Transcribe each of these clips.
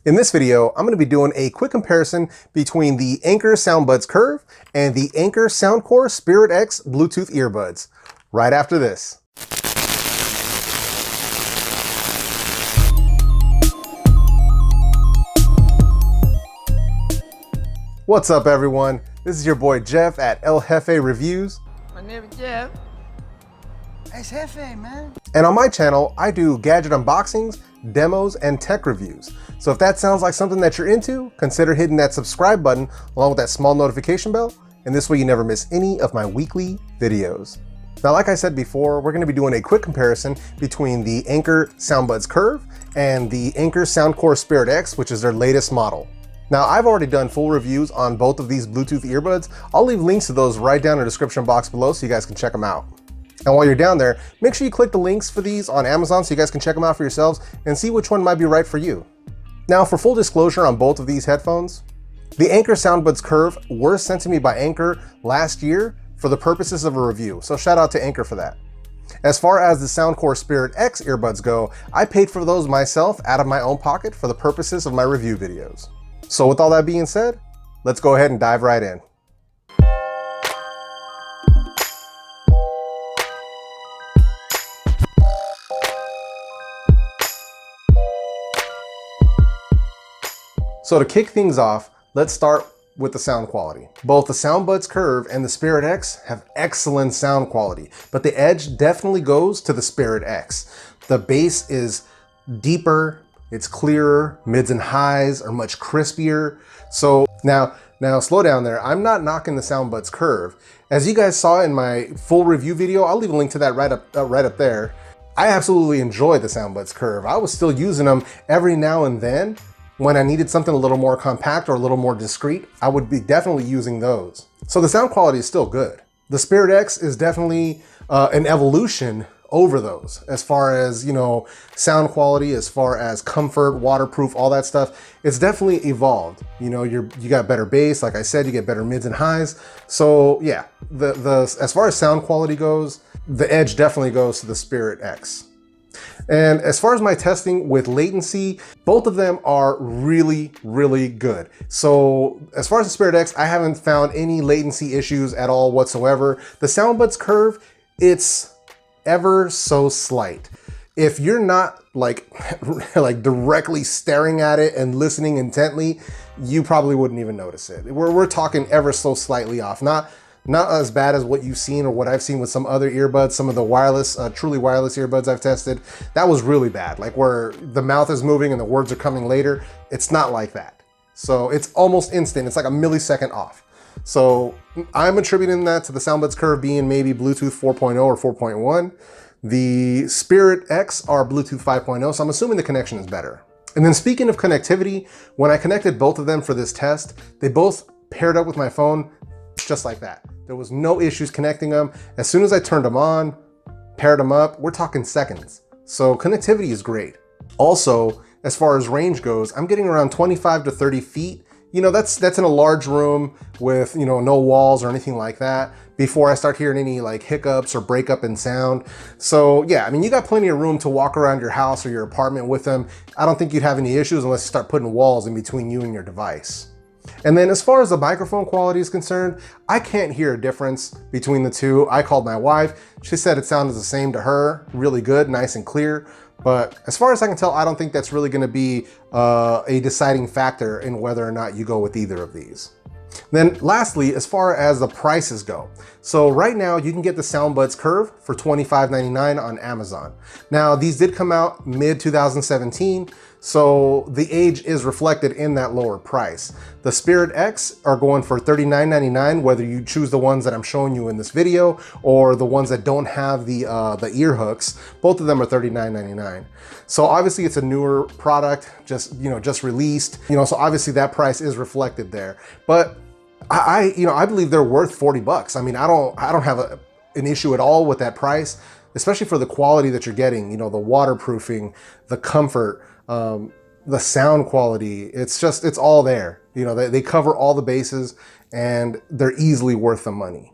In this video, I'm going to be doing a quick comparison between the Anker Soundbuds Curve and the Anker Soundcore Spirit X Bluetooth earbuds, right after this. What's up, everyone? This is your boy Jeff at JEFE Reviews. My name is Jeff. It's JEFE, man. And on my channel, I do gadget unboxings, demos, and tech reviews. So if that sounds like something that you're into, consider hitting that subscribe button along with that small notification bell, and this way you never miss any of my weekly videos. Now, like I said before, we're going to be doing a quick comparison between the Anker Soundbuds Curve and the Anker Soundcore Spirit X, which is their latest model. Now, I've already done full reviews on both of these Bluetooth earbuds. I'll leave links to those right down in the description box below so you guys can check them out. And while you're down there, make sure you click the links for these on Amazon so you guys can check them out for yourselves and see which one might be right for you. Now, for full disclosure on both of these headphones, the Anker Soundbuds Curve were sent to me by Anker last year for the purposes of a review, so shout out to Anker for that. As far as the Soundcore Spirit X earbuds go, I paid for those myself out of my own pocket for the purposes of my review videos. So with all that being said, let's go ahead and dive right in. So to kick things off, let's start with the sound quality. Both the Soundbuds Curve and the Spirit X have excellent sound quality, but the edge definitely goes to the Spirit X. The bass is deeper, it's clearer, mids and highs are much crispier. So now slow down there. I'm not knocking the Soundbuds Curve. As you guys saw in my full review video, I'll leave a link to that right up there. I absolutely enjoy the Soundbuds Curve. I was still using them every now and then. When I needed something a little more compact or a little more discreet, I would be definitely using those. So the sound quality is still good. The Spirit X is definitely an evolution over those as far as, you know, sound quality, as far as comfort, waterproof, all that stuff. It's definitely evolved. You know, you got better bass, like I said, you get better mids and highs. So yeah, as far as sound quality goes, the edge definitely goes to the Spirit X. And as far as my testing with latency, both of them are really, really good. So as far as the Spirit X, I haven't found any latency issues at all whatsoever. The Soundbuds Curve, it's ever so slight. If you're not like directly staring at it and listening intently, you probably wouldn't even notice it. We're talking ever so slightly off. Not as bad as what you've seen or what I've seen with some other earbuds, some of the wireless, truly wireless earbuds I've tested. That was really bad, like where the mouth is moving and the words are coming later. It's not like that. So it's almost instant. It's like a millisecond off. So I'm attributing that to the Soundbuds Curve being maybe Bluetooth 4.0 or 4.1. The Spirit X are Bluetooth 5.0, so I'm assuming the connection is better. And then speaking of connectivity, when I connected both of them for this test, they both paired up with my phone just like that. There was no issues connecting them. As soon as I turned them on, paired them up, we're talking seconds. So connectivity is great. Also, as far as range goes, I'm getting around 25 to 30 feet. You know, that's in a large room with, you know, no walls or anything like that before I start hearing any like hiccups or breakup in sound. So yeah, I mean, you got plenty of room to walk around your house or your apartment with them. I don't think you'd have any issues unless you start putting walls in between you and your device. And then as far as the microphone quality is concerned, I can't hear a difference between the two. I called my wife. She said it sounded the same to her, really good, nice and clear. But as far as I can tell, I don't think that's really going to be a deciding factor in whether or not you go with either of these. Then lastly, as far as the prices go. So right now you can get the Soundbuds Curve for $25.99 on Amazon. Now these did come out mid-2017, so the age is reflected in that lower price. The Spirit X are going for $39.99, whether you choose the ones that I'm showing you in this video or the ones that don't have the ear hooks. Both of them are $39.99. So obviously it's a newer product, just released, so obviously that price is reflected there. But I believe they're worth 40 bucks. I mean, I don't have an issue at all with that price, especially for the quality that you're getting, the waterproofing, the comfort, the sound quality. It's all there. They cover all the bases and they're easily worth the money.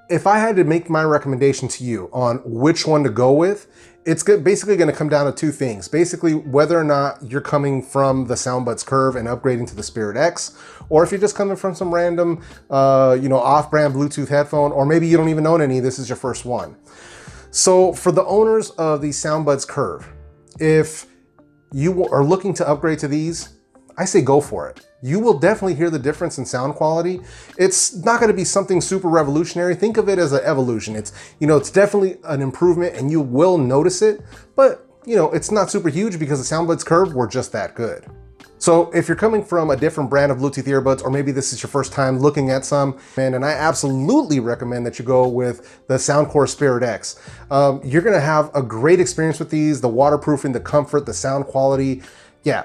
If I had to make my recommendation to you on which one to go with, it's basically going to come down to two things. Basically, whether or not you're coming from the Soundbuds Curve and upgrading to the Spirit X, or if you're just coming from some random, off-brand Bluetooth headphone, or maybe you don't even own any, this is your first one. So for the owners of the Soundbuds Curve, if you are looking to upgrade to these, I say go for it. You will definitely hear the difference in sound quality. It's not going to be something super revolutionary. Think of it as an evolution. It's definitely an improvement and you will notice it, but it's not super huge because the Soundbuds Curve were just that good. So if you're coming from a different brand of Bluetooth earbuds, or maybe this is your first time looking at some, and I absolutely recommend that you go with the Soundcore Spirit X. You're gonna have a great experience with these, the waterproofing, the comfort, the sound quality. Yeah,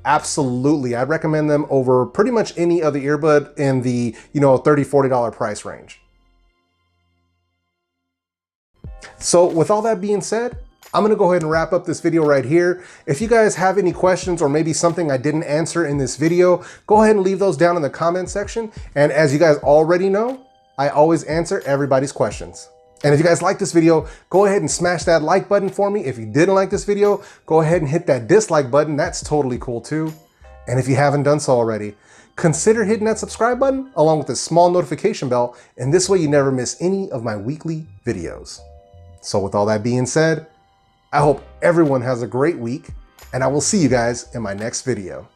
absolutely. I'd recommend them over pretty much any other earbud in the $30, $40 price range. So with all that being said, I'm gonna go ahead and wrap up this video right here. If you guys have any questions or maybe something I didn't answer in this video, go ahead and leave those down in the comment section. And as you guys already know, I always answer everybody's questions. And if you guys like this video, go ahead and smash that like button for me. If you didn't like this video, go ahead and hit that dislike button. That's totally cool too. And if you haven't done so already, consider hitting that subscribe button along with this small notification bell. And this way you never miss any of my weekly videos. So with all that being said, I hope everyone has a great week, and I will see you guys in my next video.